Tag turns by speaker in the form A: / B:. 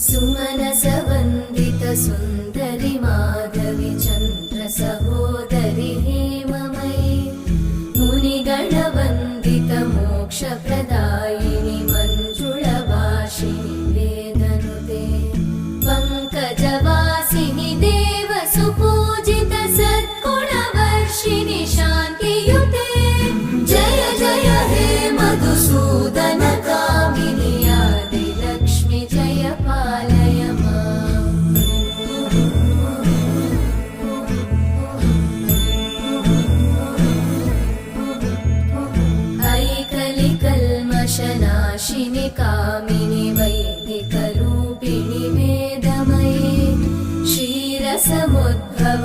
A: सुमनसवन्दित सुन्दरि माधवि चन्द्र सहोदरि हेममयि मुनिगणवन्दित मोक्षप्रदायिनि मञ्जुळभाषिणि वेदनुते पङ्कजवासिनि देवसुपूजित सद्गुणवर्षिणि शान्तियुते जय जय हे मधुसूदन कामिनि आदिलक्ष्मि जय पालय माम् ऐकलिकल्मषनाशिनि कामिनि वैदिकरूपिणि वेदमये क्षीरसमुद्भव